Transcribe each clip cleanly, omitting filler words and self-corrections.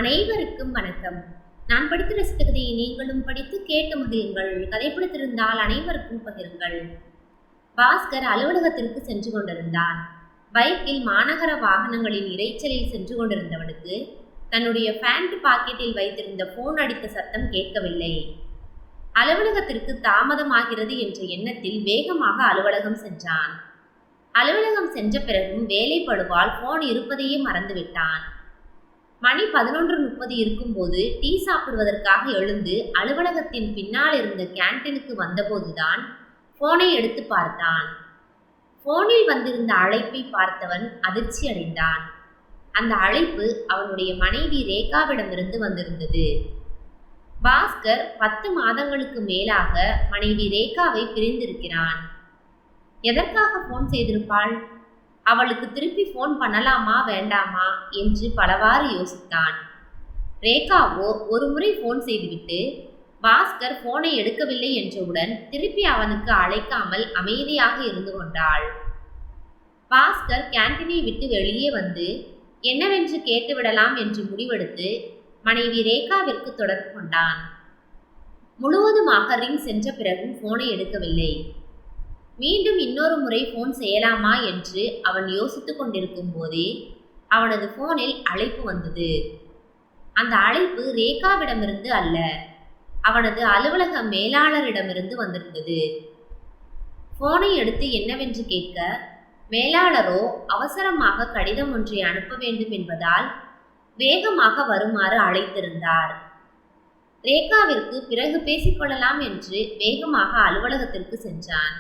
அனைவருக்கும் வணக்கம். நான் படித்து ரசித்த கதையை நீங்களும் படித்து கேட்டு மகிழுங்கள். கதை பிடித்திருந்தால் அனைவருக்கும் பகிருங்கள். பாஸ்கர் அலுவலகத்திற்கு சென்று கொண்டிருந்தான். பைக்கில் மாநகர வாகனங்களின் இரைச்சலில் சென்று கொண்டிருந்தவனுக்கு தன்னுடைய பேண்ட் பாக்கெட்டில் வைத்திருந்த போன் அடித்த சத்தம் கேட்கவில்லை. அலுவலகத்திற்கு தாமதமாகிறது என்ற எண்ணத்தில் வேகமாக அலுவலகம் சென்றான். அலுவலகம் சென்ற பிறகும் வேலைப்படுவால் போன் இருப்பதையே மறந்துவிட்டான். மணி 11:30 இருக்கும்போது டீ சாப்பிடுவதற்காக எழுந்து அலுவலகத்தின் பின்னால் இருந்த கேன்டீனுக்கு வந்தபோதுதான் போனை எடுத்து பார்த்தான். போனில் வந்திருந்த அழைப்பை பார்த்தவன் அதிர்ச்சி அடைந்தான். அந்த அழைப்பு அவனுடைய மனைவி ரேகாவிடமிருந்து வந்திருந்தது. பாஸ்கர் 10 மாதங்களுக்கு மேலாக மனைவி ரேகாவை பிரிந்திருக்கிறான். எதற்காக போன் செய்திருப்பாள்? அவளுக்கு திருப்பி போன் பண்ணலாமா வேண்டாமா என்று பலவாறு யோசித்தான். ரேகாவோ ஒரு முறை போன் செய்துவிட்டு பாஸ்கர் போனை எடுக்கவில்லை என்றவுடன் திருப்பி அவனுக்கு அழைக்காமல் அமைதியாக இருந்து கொண்டாள். பாஸ்கர் கேன்டீனை விட்டு வெளியே வந்து என்னவென்று கேட்டுவிடலாம் என்று முடிவெடுத்து மனைவி ரேகாவிற்கு தொடர்பு கொண்டான். முழுவதுமாக ரிங் சென்ற பிறகும் போனை எடுக்கவில்லை. மீண்டும் இன்னொரு முறை போன் செய்யலாமா என்று அவன் யோசித்துக் கொண்டிருக்கும் போதே அவனது போனில் அழைப்பு வந்தது. அந்த அழைப்பு ரேகாவிடமிருந்து அல்ல, அவனது அலுவலக மேலாளரிடமிருந்து வந்திருந்தது. போனை எடுத்து என்னவென்று கேட்க மேலாளரோ அவசரமாக கடிதம் ஒன்றை அனுப்ப வேண்டும் என்பதால் வேகமாக வருமாறு அழைத்திருந்தார். ரேகாவிற்கு பிறகு பேசிக்கொள்ளலாம் என்று வேகமாக அலுவலகத்திற்கு சென்றான்.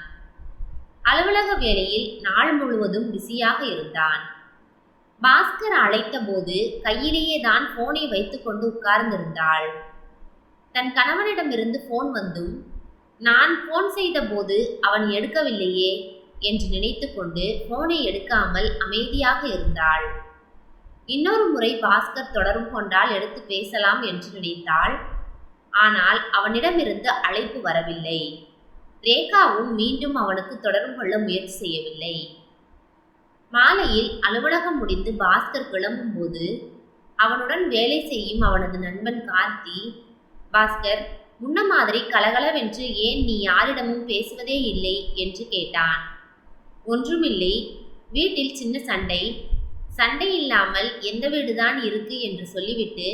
அலுவலக வேலையில் நாள் முழுவதும் பிஸியாக இருந்தான். பாஸ்கர் அழைத்த போது கையிலேயே தான் போனை வைத்துக் கொண்டு உட்கார்ந்திருந்தாள். தன் கணவனிடமிருந்து போன் வந்தும் நான் போன் செய்த போது அவன் எடுக்கவில்லையே என்று நினைத்து கொண்டு போனை எடுக்காமல் அமைதியாக இருந்தாள். இன்னொரு முறை பாஸ்கர் தொடர்பு கொண்டால் எடுத்து பேசலாம் என்று நினைத்தாள். ஆனால் அவனிடமிருந்து அழைப்பு வரவில்லை. ரேகாவும் மீண்டும் அவனுக்கு தொடர்பு கொள்ள முயற்சி செய்யவில்லை. மாலையில் அலுவலகம் முடிந்து பாஸ்கர் கிளம்பும் போது அவனுடன் வேலை செய்யும் அவனது நண்பன் கார்த்தி, பாஸ்கர், முன்ன மாதிரி கலகலவென்று ஏன் நீ யாரிடமும் பேசுவதே இல்லை என்று கேட்டான். ஒன்றுமில்லை, வீட்டில் சின்ன சண்டை இல்லாமல் எந்த வீடுதான் இருக்கு என்று சொல்லிவிட்டு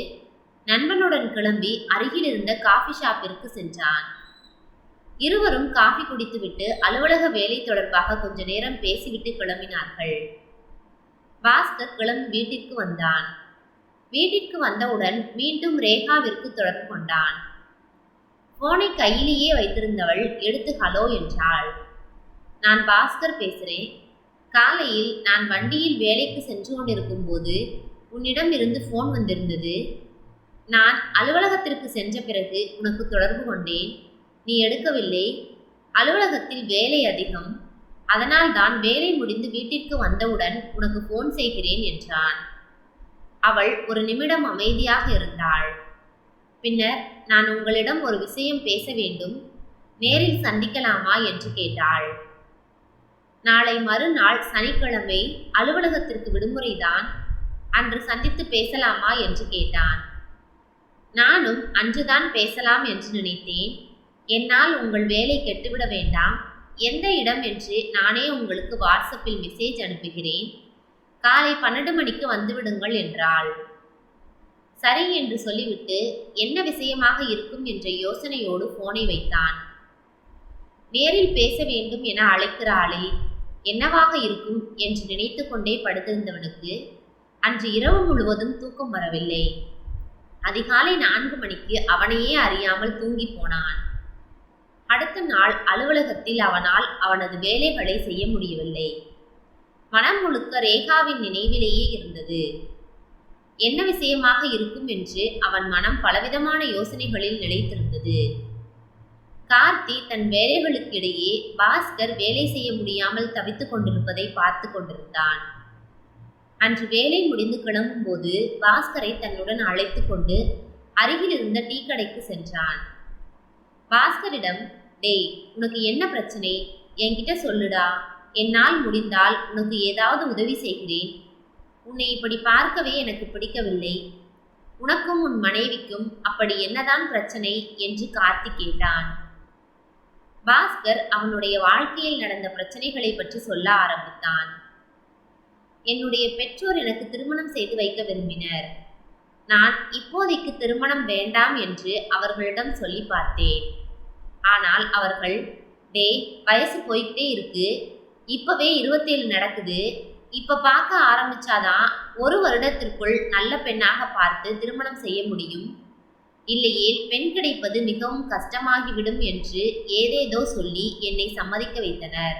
நண்பனுடன் கிளம்பி அருகில் இருந்த காஃபி ஷாப்பிற்கு சென்றான். இருவரும் காஃபி குடித்துவிட்டு அலுவலக வேலை தொடர்பாக கொஞ்ச நேரம் பேசிவிட்டு கிளம்பினார்கள். பாஸ்கர் கிளம்பி வீட்டிற்கு வந்தான். வீட்டிற்கு வந்தவுடன் மீண்டும் ரேகாவிற்கு தொடர்பு கொண்டான். போனை கையிலேயே வைத்திருந்தவள் எடுத்து ஹலோ என்றாள். நான் பாஸ்கர் பேசுகிறேன். காலையில் நான் வண்டியில் வேலைக்கு சென்று கொண்டிருக்கும் போது உன்னிடம் இருந்து போன் வந்திருந்தது. நான் அலுவலகத்திற்கு சென்ற பிறகு உனக்கு தொடர்பு கொண்டேன். நீ எடுக்கவில்லை. அலுவலகத்தில் வேலை அதிகம், அதனால் தான் வேலை முடிந்து வீட்டிற்கு வந்தவுடன் உனக்கு போன் செய்கிறேன் என்றான். அவள் ஒரு நிமிடம் அமைதியாக இருந்தாள். பின்னர் நான் உங்களிடம் ஒரு விஷயம் பேச வேண்டும், நேரில் சந்திக்கலாமா என்று கேட்டாள். நாளை மறுநாள் சனிக்கிழமை அலுவலகத்திற்கு விடுமுறைதான், அன்று சந்தித்து பேசலாமா என்று கேட்டான். நானும் அன்றுதான் பேசலாம் என்று நினைத்தேன். என்னால் உங்கள் வேலை கெட்டுவிட வேண்டாம். எந்த இடம் என்று நானே உங்களுக்கு வாட்ஸ்அப்பில் மெசேஜ் அனுப்புகிறேன். காலை 12 மணிக்கு வந்துவிடுங்கள் என்றாள். சரி என்று சொல்லிவிட்டு என்ன விஷயமாக இருக்கும் என்ற யோசனையோடு போனை வைத்தான். நேரில் பேச வேண்டும் என அழைக்கிறாளே, என்னவாக இருக்கும் என்று நினைத்து கொண்டே படுத்திருந்தவனுக்கு அன்று இரவு முழுவதும் தூக்கம் வரவில்லை. அதிகாலை 4 மணிக்கு அவனையே அறியாமல் தூங்கி போனான். அடுத்த நாள் அலுவலகத்தில் அவனால் அவனது வேலைகளை செய்ய முடியவில்லை. மனம் முழுக்க ரேகாவின் நினைவிலேயே இருந்தது. என்ன விஷயமாக இருக்கும் என்று அவன் மனம் பலவிதமான யோசனைகளில் நிலைத்திருந்தது. கார்த்தி தன் வேலைகளுக்கிடையே பாஸ்கர் வேலை செய்ய முடியாமல் தவித்துக் கொண்டிருப்பதை பார்த்து கொண்டிருந்தான். அன்று வேலை முடிந்து கிளம்பும் போது பாஸ்கரை தன்னுடன் அழைத்து கொண்டு அருகில் இருந்த டீ கடைக்கு சென்றான். பாஸ்கரிடம், டேய், உனக்கு என்ன பிரச்சனை? என்கிட்ட சொல்லுடா. என்னால் முடிந்தால் உனக்கு ஏதாவது உதவி செய்கிறேன். உன்னை இப்படி பார்க்கவே எனக்கு பிடிக்கவில்லை. உனக்கும் உன் மனைவிக்கும் அப்படி என்னதான் பிரச்சனை என்று கார்த்திக் கேட்டான். பாஸ்கர் அவனுடைய வாழ்க்கையில் நடந்த பிரச்சனைகளை பற்றி சொல்ல ஆரம்பித்தான். என்னுடைய பெற்றோர் எனக்கு திருமணம் செய்து வைக்க விரும்பினர். நான் இப்போதைக்கு திருமணம் வேண்டாம் என்று அவர்களிடம் சொல்லி பார்த்தேன். ஆனால் அவர்கள், வயசு போய்கிட்டே இருக்கு, இப்பவே 27 நடக்குது, இப்ப பார்க்க ஆரம்பிச்சாதான் 1 வருடத்திற்குள் நல்ல பெண்ணாக பார்த்து திருமணம் செய்ய முடியும், இல்லையே பெண் கிடைப்பது மிகவும் கஷ்டமாகிவிடும் என்று ஏதேதோ சொல்லி என்னை சம்மதிக்க வைத்தனர்.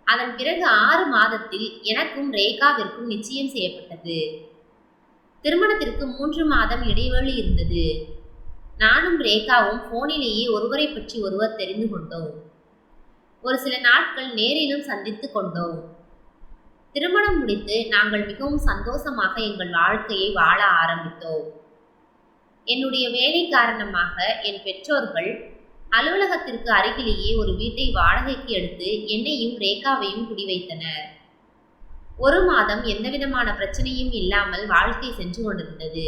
அதன் பிறகு 6 மாதத்தில் எனக்கும் ரேகாவிற்கும் நிச்சயம் செய்யப்பட்டது. திருமணத்திற்கு 3 மாதம் இடைவெளி இருந்தது. நானும் ரேகாவும் போனிலேயே ஒருவரை பற்றி ஒருவர் தெரிந்து கொண்டோம். ஒரு சில நாட்கள் நேரிலும் சந்தித்து கொண்டோம். திருமணம் முடித்து நாங்கள் மிகவும் சந்தோஷமாக எங்கள் வாழ்க்கையை வாழ ஆரம்பித்தோம். என்னுடைய வேலை காரணமாக என் பெற்றோர்கள் அலுவலகத்திற்கு அருகிலேயே ஒரு வீட்டை வாடகைக்கு எடுத்து என்னையும் ரேகாவையும் குடிவைத்தனர். 1 மாதம் எந்தவிதமான பிரச்சனையும் இல்லாமல் வாழ்க்கை சென்று கொண்டிருந்தது.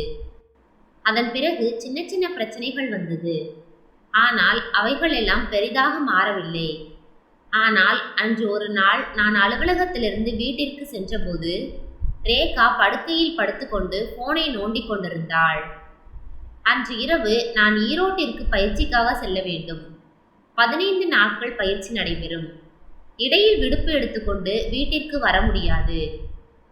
அதன் பிறகு சின்ன சின்ன பிரச்சனைகள் வந்தது. ஆனால் அவைகள் எல்லாம் பெரிதாக மாறவில்லை. ஆனால் அன்று ஒரு நாள் நான் அலுவலகத்திலிருந்து வீட்டிற்கு சென்றபோது ரேகா படுக்கையில் படுத்துக்கொண்டு போனை நோண்டி கொண்டிருந்தாள். அன்று இரவு நான் ஈரோட்டிற்கு பயிற்சிக்காக செல்ல வேண்டும். 15 நாட்கள் பயிற்சி நடைபெறும். இடையில் விடுப்பு எடுத்துக்கொண்டு வீட்டிற்கு வர முடியாது.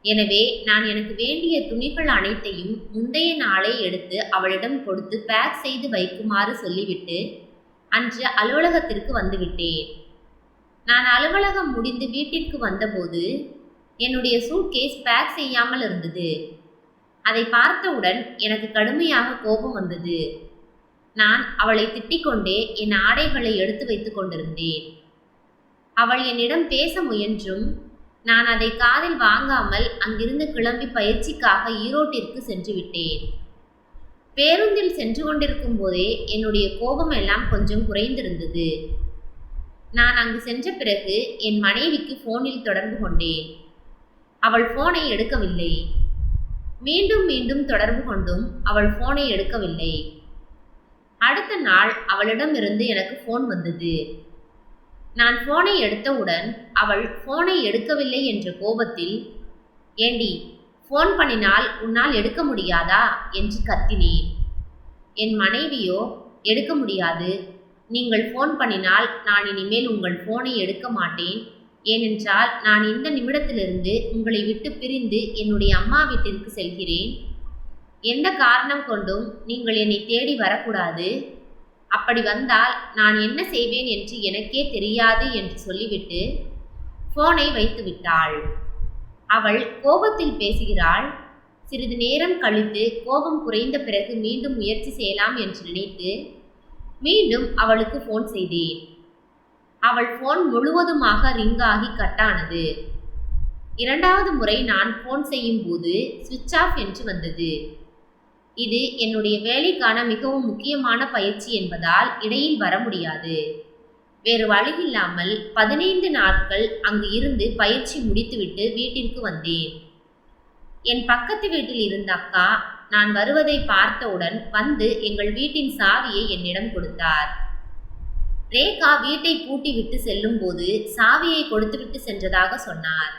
எனவே நான் எனக்கு வேண்டிய துணிகள் அனைத்தையும் முந்தைய நாளே எடுத்து அவளிடம் கொடுத்து பேக் செய்து வைக்குமாறு சொல்லிவிட்டு அன்று அலுவலகத்திற்கு வந்துவிட்டேன். நான் அலுவலகம் முடிந்து வீட்டிற்கு வந்தபோது என்னுடைய சூட்கேஸ் பேக் செய்யாமல் இருந்தது. அதை பார்த்தவுடன் எனக்கு கடுமையாக கோபம் வந்தது. நான் அவளை திட்டிக்கொண்டே என் ஆடைகளை எடுத்து வைத்து கொண்டிருந்தேன். அவள் என்னிடம் பேச முயன்றும் நான் அதை காதில் வாங்காமல் அங்கிருந்து கிளம்பி பயிற்சிக்காக ஈரோட்டிற்கு சென்று விட்டேன். பேருந்தில் சென்று கொண்டிருக்கும் போதே என்னுடைய கோபம் எல்லாம் கொஞ்சம் குறைந்திருந்தது. நான் அங்கு சென்ற பிறகு என் மனைவிக்கு போனில் தொடர்பு கொண்டேன். அவள் போனை எடுக்கவில்லை. மீண்டும் மீண்டும் தொடர்பு கொண்டும் அவள் போனை எடுக்கவில்லை. அடுத்த நாள் அவளிடமிருந்து எனக்கு போன் வந்தது. நான் போனை எடுத்தவுடன் அவள் போனை எடுக்கவில்லை என்ற கோபத்தில், ஏண்டி போன் பண்ணினால் உன்னால் எடுக்க முடியாதா என்று கத்தினேன். என் மனைவியோ, எடுக்க முடியாது, நீங்கள் போன் பண்ணினால் நான் இனிமேல் உங்கள் போனை எடுக்க மாட்டேன். ஏனென்றால் நான் இந்த நிமிடத்திலிருந்து உங்களை விட்டு பிரிந்து என்னுடைய அம்மா வீட்டிற்கு செல்கிறேன். எந்த காரணம் கொண்டும் நீங்கள் என்னை தேடி வரக்கூடாது. அப்படி வந்தால் நான் என்ன செய்வேன் என்று எனக்கே தெரியாது என்று சொல்லிவிட்டு போனை வைத்து விட்டாள். அவள் கோபத்தில் பேசுகிறாள். சிறிது நேரம் கழித்து கோபம் குறைந்த பிறகு மீண்டும் முயற்சி செய்யலாம் என்று நினைத்து மீண்டும் அவளுக்கு போன் செய்தேன். அவள் போன் முழுவதுமாக ரிங்காகி கட்டானது. 2வது முறை நான் போன் செய்யும் போது சுவிட்ச் ஆஃப் என்று வந்தது. இது என்னுடைய வேலைக்கான மிகவும் முக்கியமான பயிற்சி என்பதால் இடையில் வர முடியாது. வேறு வழியில்லாமல் 15 நாட்கள் அங்கு இருந்து பயிற்சி முடித்துவிட்டு வீட்டிற்கு வந்தேன். என் பக்கத்து வீட்டில் இருந்த அக்கா நான் வருவதை பார்த்தவுடன் வந்து எங்கள் வீட்டின் சாவியை என்னிடம் கொடுத்தார். ரேகா வீட்டை பூட்டி விட்டு செல்லும் போது சாவியை கொடுத்துவிட்டு சென்றதாக சொன்னார்.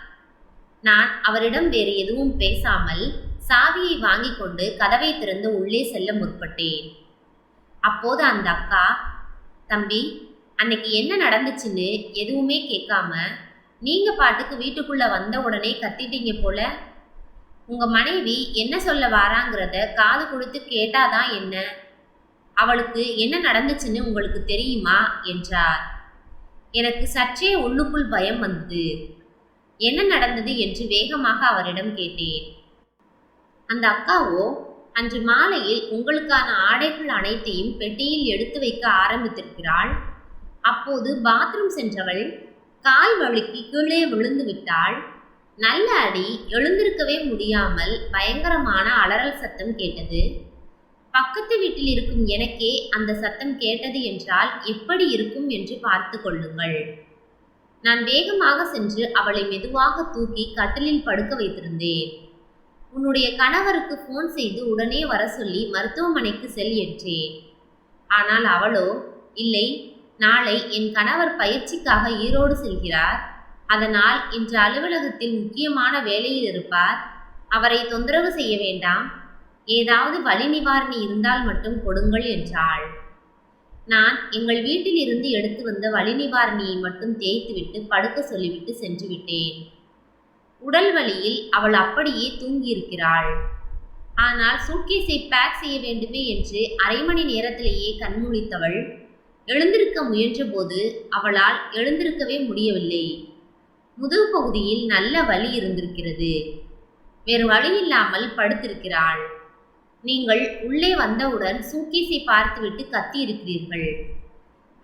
நான் அவரிடம் வேறு எதுவும் பேசாமல் சாவியை வாங்கி கொண்டு கதவை திறந்து உள்ளே செல்ல முற்பட்டேன். அப்போது அந்த அக்கா, தம்பி, அன்னைக்கு என்ன நடந்துச்சுன்னு எதுவுமே கேட்காம நீங்க பாட்டுக்கு வீட்டுக்குள்ள வந்த உடனே கத்திட்டீங்க போல. உங்க மனைவி என்ன சொல்ல வாராங்கிறத காது கொடுத்து கேட்டாதான் என்ன? அவளுக்கு என்ன நடந்துச்சுன்னு உங்களுக்கு தெரியுமா என்றார். எனக்கு சற்றே உள்ளுக்குள் பயம் வந்தது. என்ன நடந்தது என்று வேகமாக அவரிடம் கேட்டேன். அந்த அக்காவோ, அன்று மாலையில் உங்களுக்கான ஆடைகள் அனைத்தையும் பெட்டியில் எடுத்து வைக்க ஆரம்பித்திருக்கிறாள். அப்போது பாத்ரூம் சென்றவள் கால் வழுக்கி கீழே விழுந்து விட்டாள். நல்ல அடி, எழுந்திருக்கவே முடியாமல் பயங்கரமான அலறல் சத்தம் கேட்டது. பக்கத்து வீட்டில் இருக்கும் எனக்கே அந்த சத்தம் கேட்டது என்றால் எப்படி இருக்கும் என்று பார்த்து கொள்ளுங்கள். நான் வேகமாக சென்று அவளை மெதுவாக தூக்கி கட்டிலில் படுக்க வைத்திருந்தேன். உன்னுடைய கணவருக்கு ஃபோன் செய்து உடனே வர சொல்லி மருத்துவமனைக்கு செல் என்றேன். ஆனால் அவளோ, இல்லை, நாளை என் கணவர் பயிற்சிக்காக ஈரோடு செல்கிறார். அதனால் இன்று அலுவலகத்தில் முக்கியமான வேலையில் இருப்பார். அவரை தொந்தரவு செய்ய வேண்டாம். ஏதாவது வலி நிவாரணி இருந்தால் மட்டும் கொடுங்கள் என்றாள். நான் எங்கள் வீட்டில் இருந்து எடுத்து வந்த வலி நிவாரணியை மட்டும் தேய்த்துவிட்டு படுக்க சொல்லிவிட்டு சென்று விட்டேன். உடல் வலியில் அவள் அப்படியே தூங்கியிருக்கிறாள். ஆனால் சூட்கேஸை பேக் செய்ய வேண்டுமே என்று அரை மணி நேரத்திலேயே கண்முழித்தவள் எழுந்திருக்க முயன்றபோது அவளால் எழுந்திருக்கவே முடியவில்லை. முதுகு பகுதியில் நல்ல வலி இருந்திருக்கிறது. வேறு வழியில்லாமல் படுத்திருக்கிறாள். நீங்கள் உள்ளே வந்தவுடன் சூட்கேஸை பார்த்துவிட்டு கத்தி இருக்கிறீர்கள்.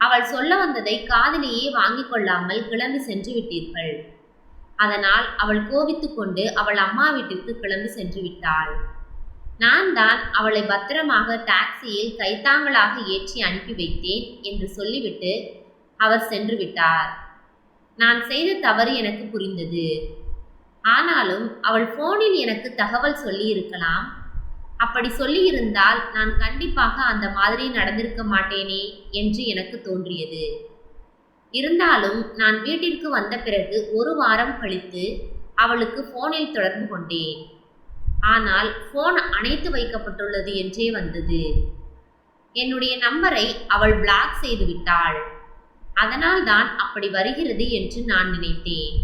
அவள் சொல்ல வந்ததை காதிலேயே வாங்கிக் கொள்ளாமல் கிளம்பி சென்று விட்டீர்கள். அதனால் அவள் கோபித்துக் கொண்டு அவள் அம்மா வீட்டிற்கு கிளம்பி சென்று விட்டாள். நான் தான் அவளை பத்திரமாக டாக்ஸியில் கைத்தாங்களாக ஏற்றி அனுப்பி வைத்தேன் என்று சொல்லிவிட்டு அவர் சென்று விட்டார். நான் செய்த தவறு எனக்கு புரிந்தது. ஆனாலும் அவள் போனில் எனக்கு தகவல் சொல்லி இருக்கலாம். அப்படி சொல்லியிருந்தால் நான் கண்டிப்பாக அந்த மாதிரி நடந்திருக்க மாட்டேனே என்று எனக்கு தோன்றியது. இருந்தாலும் நான் வீட்டிற்கு வந்த பிறகு 1 வாரம் கழித்து அவளுக்கு போனில் தொடர்பு கொண்டேன். ஆனால் போன் அணைத்து வைக்கப்பட்டுள்ளது என்றே வந்தது. என்னுடைய நம்பரை அவள் பிளாக் செய்து விட்டாள். அதனால் தான் அப்படி வருகிறது என்று நான் நினைத்தேன்.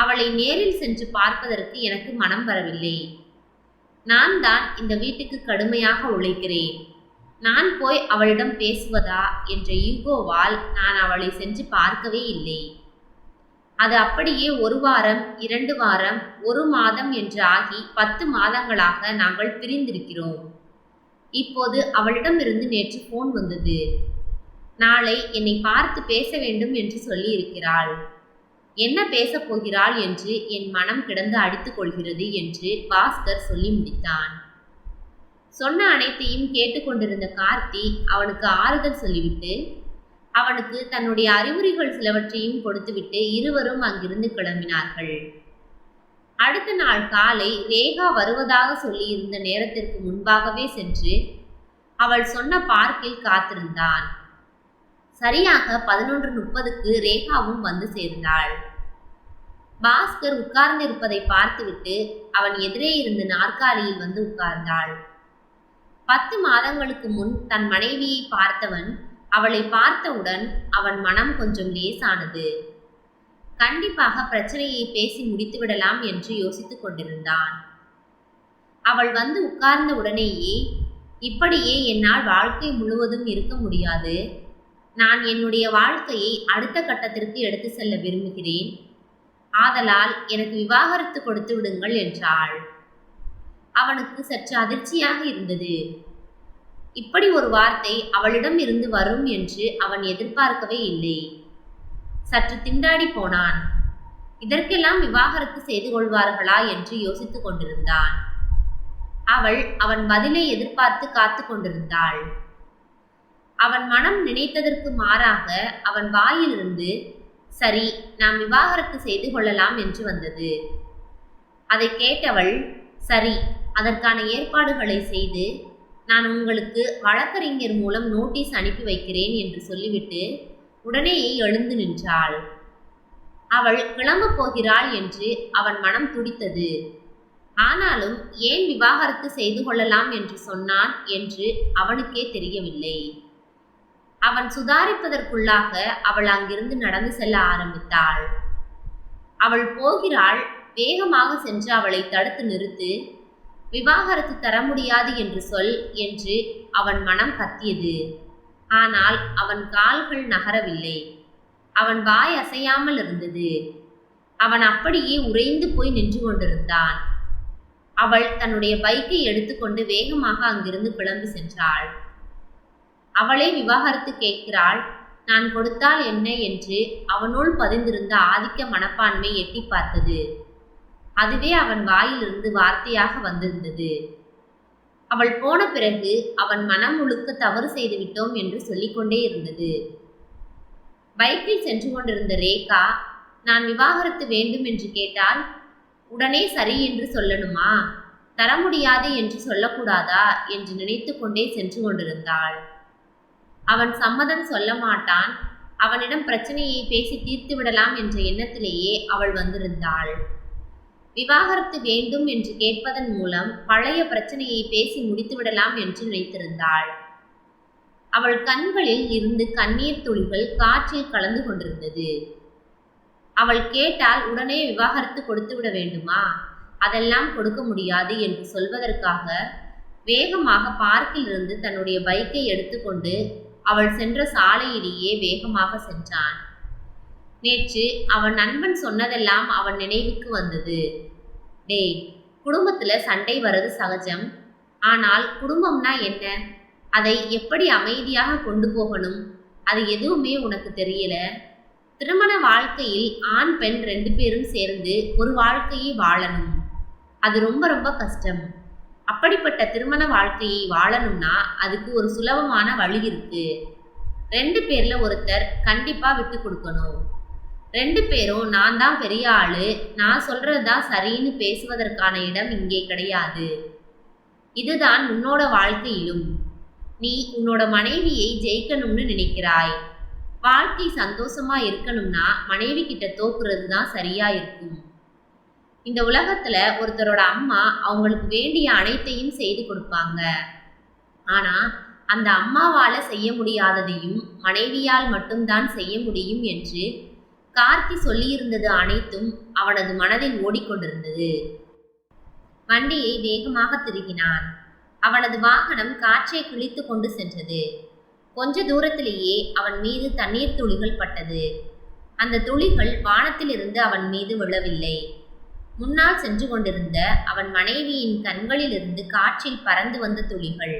அவளை நேரில் சென்று பார்ப்பதற்கு எனக்கு மனம் வரவில்லை. நான் தான் இந்த வீட்டுக்கு கடுமையாக உழைக்கிறேன். நான் போய் அவளிடம் பேசுவதா என்ற ஈகோவால் நான் அவளை சென்று பார்க்கவே இல்லை. அது அப்படியே 1 வாரம், 2 வாரம், 1 மாதம் என்று ஆகி 10 மாதங்களாக நாங்கள் பிரிந்திருக்கிறோம். இப்போது அவளிடமிருந்து நேற்று போன் வந்தது. நாளை என்னை பார்த்து பேச வேண்டும் என்று சொல்லி இருக்கிறாள். என்ன பேசப் போகிறாள் என்று என் மனம் கிடந்து அடித்துக் கொள்கிறது என்று பாஸ்கர் சொல்லி முடித்தான். சொன்ன அனைத்தையும் கேட்டுக்கொண்டிருந்த கார்த்தி அவனுக்கு ஆறுதல் சொல்லிவிட்டு அவனுக்கு தன்னுடைய அறிவுரைகள் சிலவற்றையும் கொடுத்துவிட்டு இருவரும் அங்கிருந்து கிளம்பினார்கள். அடுத்த நாள் காலை ரேகா வருவதாக சொல்லியிருந்த நேரத்திற்கு முன்பாகவே சென்று அவள் சொன்ன பார்க்கில் காத்திருந்தான். சரியாக 11:30க்கு ரேகாவும் வந்து சேர்ந்தாள். பாஸ்கர் உட்கார்ந்து இருப்பதை பார்த்துவிட்டு அவன் எதிரே இருந்த நாற்காலியில் வந்து உட்கார்ந்தாள். 10 மாதங்களுக்கு முன் தன் மனைவியை பார்த்தவன் அவளை பார்த்தவுடன் அவன் மனம் கொஞ்சம் லேசானது. கண்டிப்பாக பிரச்சனையை பேசி முடித்துவிடலாம் என்று யோசித்துக் கொண்டிருந்தான். அவள் வந்து உட்கார்ந்த உடனேயே, இப்படியே என்னால் வாழ்க்கை முழுவதும் இருக்க முடியாது. நான் என்னுடைய வாழ்க்கையை அடுத்த கட்டத்திற்கு எடுத்து செல்ல விரும்புகிறேன். ஆதலால் எனக்கு விவாகரத்து கொடுத்து விடுங்கள் என்றாள். அவனுக்கு சற்று அதிர்ச்சியாக இருந்தது. இப்படி ஒரு வார்த்தை அவளிடம் இருந்து வரும் என்று அவன் எதிர்பார்க்கவே இல்லை. சற்று திண்டாடி போனான். இதற்கெல்லாம் விவாகரத்து செய்து கொள்வார்களா என்று யோசித்துக் கொண்டிருந்தான். அவள் அவன் பதிலை எதிர்பார்த்து காத்து கொண்டிருந்தாள். அவன் மனம் நினைத்ததற்கு மாறாக அவன் வாயிலிருந்து, சரி, நாம் விவாகரத்து செய்து கொள்ளலாம் என்று வந்தது. அதை கேட்டவள், சரி, அதற்கான ஏற்பாடுகளை செய்து நான் உங்களுக்கு வழக்கறிஞர் மூலம் நோட்டீஸ் அனுப்பி வைக்கிறேன் என்று சொல்லிவிட்டு உடனேயே எழுந்து நின்றாள். அவள் கிளம்பப் போகிறாள் என்று அவன் மனம் துடித்தது. ஆனாலும் ஏன் விவாகரத்து செய்து கொள்ளலாம் என்று சொன்னான் என்று அவனுக்கே தெரியவில்லை. அவன் சுதாரிப்பதற்குள்ளாக அவள் அங்கிருந்து நடந்து செல்ல ஆரம்பித்தாள். அவள் போகிறாள். வேகமாக சென்று அவளை தடுத்து நிறுத்து, விவாகரத்து தர முடியாது என்று சொல் என்று அவன் மனம் கத்தியது. ஆனால் அவன் கால்கள் நகரவில்லை. அவன் வாய் அசையாமல் இருந்தது. அவன் அப்படியே உறைந்து போய் நின்று கொண்டிருந்தான். அவள் தன்னுடைய பைக்கை எடுத்துக்கொண்டு வேகமாக அங்கிருந்து கிளம்பி சென்றாள். அவளே விவாகரத்து கேட்கிறாள். நான் கொடுத்தால் என்ன என்று அவனுள் பதிந்திருந்த ஆதிக்க மனப்பான்மை எட்டி பார்த்தது. அதுவே அவன் வாயிலிருந்து வார்த்தையாக வந்திருந்தது. அவள் போன பிறகு அவன் மனம் முழுக்க தவறு செய்து விட்டோம் என்று சொல்லிக்கொண்டே இருந்தது. பைக்கில் சென்று கொண்டிருந்த ரேகா, நான் விவாகரத்து வேண்டும் என்று கேட்டால் உடனே சரி என்று சொல்லணுமா தர முடியாது என்று சொல்லக்கூடாதா என்று நினைத்து கொண்டே சென்று கொண்டிருந்தாள். அவன் சம்மதம் சொல்ல மாட்டான். அவனிடம் பிரச்சனையை பேசி தீர்த்து விடலாம் என்ற எண்ணத்திலேயே அவள் வந்திருந்தாள். விவாகரத்து வேண்டும் என்று கேட்பதன் மூலம் பழைய பிரச்சனையை பேசி முடித்து விடலாம் என்று நினைத்திருந்தாள். அவள் கண்களில் இருந்து கண்ணீர் துளிகள் காற்றில் கலந்து கொண்டிருந்தது. அவள் கேட்டால் உடனே விவாகரத்து கொடுத்து விட வேண்டுமா? அதெல்லாம் கொடுக்க முடியாது என்று சொல்வதற்காக வேகமாக பார்க்கில் இருந்து தன்னுடைய பைக்கை எடுத்துக்கொண்டு அவள் சென்ற சாலையிலேயே வேகமாக சென்றான். நேற்று அவன் நண்பன் சொன்னதெல்லாம் அவன் நினைவுக்கு வந்தது. டேய், குடும்பத்துல சண்டை வர்றது சகஜம். ஆனால் குடும்பம்னா என்ன? அதை எப்படி அமைதியாக கொண்டு போகணும்? அது எதுவுமே உனக்கு தெரியல. திருமண வாழ்க்கையில் ஆண் பெண் 2 பேரும் சேர்ந்து ஒரு வாழ்க்கையை வாழணும். அது ரொம்ப ரொம்ப கஷ்டம். அப்படிப்பட்ட திருமண வாழ்க்கையை வாழணும்னா அதுக்கு ஒரு சுலபமான வழி இருக்கு. 2 பேர்ல ஒருத்தர் கண்டிப்பா விட்டு கொடுக்கணும். 2 பேரும் நான் தான் பெரிய ஆளு, நான் சொல்றதுதான் சரின்னு பேசுவதற்கான இடம் இங்கே கிடையாது. இதுதான் உன்னோட வாழ்க்கையிலும். நீ உன்னோட மனைவியை ஜெயிக்கணும்னு நினைக்கிறாய். வாழ்க்கை சந்தோஷமா இருக்கணும்னா மனைவி கிட்ட தோக்குறது தான் சரியா இருக்கும். இந்த உலகத்துல ஒருத்தரோட அம்மா அவங்களுக்கு வேண்டிய அனைத்தையும் செய்து கொடுப்பாங்க. ஆனா அந்த அம்மாவால செய்ய முடியாததையும் மனைவியால் மட்டும்தான் செய்ய முடியும் என்று கார்த்தி சொல்லியிருந்தது அனைத்தும் அவனது மனதில் ஓடிக்கொண்டிருந்தது. வண்டியை வேகமாக திருகினான். அவனது வாகனம் காற்றை கிழித்து கொண்டு சென்றது. கொஞ்ச தூரத்திலேயே அவன் மீது தண்ணீர் துளிகள் பட்டது. அந்த துளிகள் வானத்திலிருந்து அவன் மீது விழவில்லை. முன்னால் சென்று கொண்டிருந்த அவன் மனைவியின் கண்களிலிருந்து காற்றில் பறந்து வந்த துளிகள்.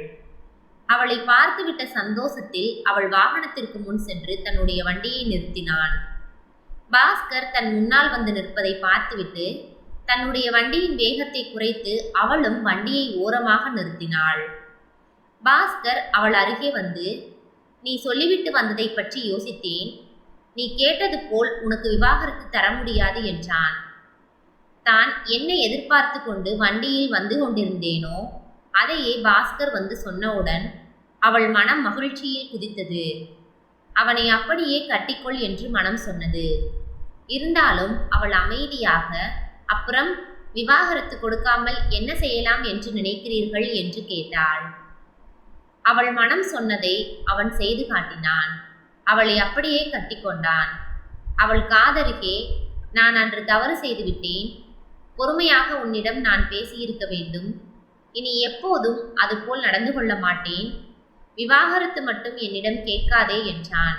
அவளை பார்த்துவிட்ட சந்தோஷத்தில் அவள் வாகனத்திற்கு முன் சென்று தன்னுடைய வண்டியை நிறுத்தினான். பாஸ்கர் தன் முன்னால் வந்து நிற்பதை பார்த்துவிட்டு தன்னுடைய வண்டியின் வேகத்தை குறைத்து அவளும் வண்டியை ஓரமாக நிறுத்தினாள். பாஸ்கர் அவள் அருகே வந்து, நீ சொல்லிவிட்டு வந்ததை பற்றி யோசித்தேன். நீ கேட்டது போல் உனக்கு விவாகரத்து தர முடியாது என்றான். தான் என்னை எதிர்பார்த்து கொண்டு வண்டியில் வந்து கொண்டிருந்தேனோ அதையே பாஸ்கர் வந்து சொன்னவுடன் அவள் மனம் மகிழ்ச்சியில் குதித்தது. அவனை அப்படியே கட்டிக்கொள் என்று மனம் சொன்னது. இருந்தாலும் அவள் அமைதியாக, அப்புறம் விவாகரத்து கொடுக்காமல் என்ன செய்யலாம் என்று நினைக்கிறீர்கள் என்று கேட்டாள். அவள் மனம் சொன்னதை அவன் செய்து காட்டினான். அவளை அப்படியே கட்டிக்கொண்டான். அவள் காதருகே, நான் அன்று தவறு செய்துவிட்டேன். பொறுமையாக உன்னிடம் நான் பேசியிருக்க வேண்டும். இனி எப்போதும் அதுபோல் நடந்து கொள்ள மாட்டேன். விவாகரத்து மட்டும் என்னிடம் கேட்காதே என்றான்.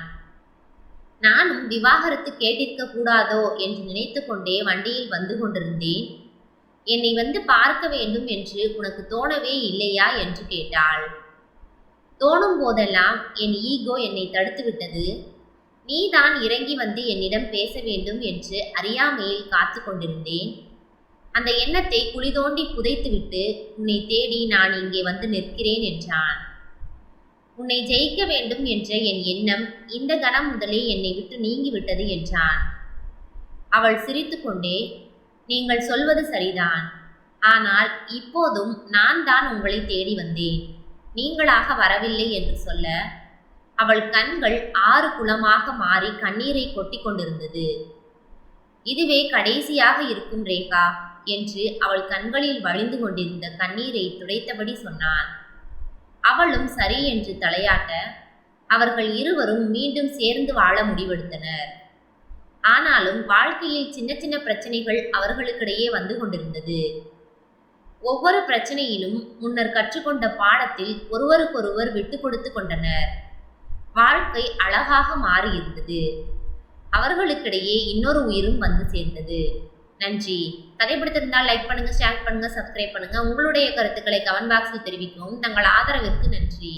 நானும் விவாகரத்து கேட்டிருக்க கூடாதோ என்று நினைத்து கொண்டே வண்டியில் வந்து கொண்டிருந்தேன். என்னை வந்து பார்க்க வேண்டும் என்று உனக்கு தோணவே இல்லையா என்று கேட்டாள். தோணும் போதெல்லாம் என் ஈகோ என்னை தடுத்து விட்டது. நீதான் இறங்கி வந்து என்னிடம் பேச வேண்டும் என்று அறியாமையில் காத்து கொண்டிருந்தேன். அந்த எண்ணத்தை குழி தோண்டி புதைத்துவிட்டு உன்னை தேடி நான் இங்கே வந்து நிற்கிறேன் என்றான். உன்னை ஜெயிக்க வேண்டும் என்ற என் எண்ணம் இந்த கணம் முதலே என்னை விட்டு நீங்கிவிட்டது என்றான். அவள் சிரித்து கொண்டே, நீங்கள் சொல்வது சரிதான். ஆனால் இப்போதும் நான் தான் உங்களை தேடி வந்தேன், நீங்களாக வரவில்லை என்று சொல்ல அவள் கண்கள் 6 குளமாக மாறி கண்ணீரை கொட்டி கொண்டிருந்தது. இதுவே கடைசியாக இருக்கும் ரேகா என்று அவள் கண்களில் வழிந்து கொண்டிருந்த கண்ணீரை துடைத்தபடி சொன்னான். அவளும் சரி என்று தலையாட்ட அவர்கள் இருவரும் மீண்டும் சேர்ந்து வாழ முடிவெடுத்தனர். ஆனாலும் வாழ்க்கையில் சின்ன சின்ன பிரச்சனைகள் அவர்களுக்கிடையே வந்து கொண்டிருந்தது. ஒவ்வொரு பிரச்சனையிலும் முன்னர் கற்றுக்கொண்ட பாடத்தில் ஒருவருக்கொருவர் விட்டு கொடுத்து கொண்டனர். வாழ்க்கை அழகாக மாறியிருந்தது. அவர்களுக்கிடையே இன்னொரு உயிரும் வந்து சேர்ந்தது. நன்றி. கதை பிடித்திருந்தால் லைக் பண்ணுங்க, ஷேர் பண்ணுங்க, சப்ஸ்கிரைப் பண்ணுங்க. உங்களுடைய கருத்துக்களை கமெண்ட் பாக்ஸில் தெரிவிக்கவும். தங்கள் ஆதரவிற்கு நன்றி.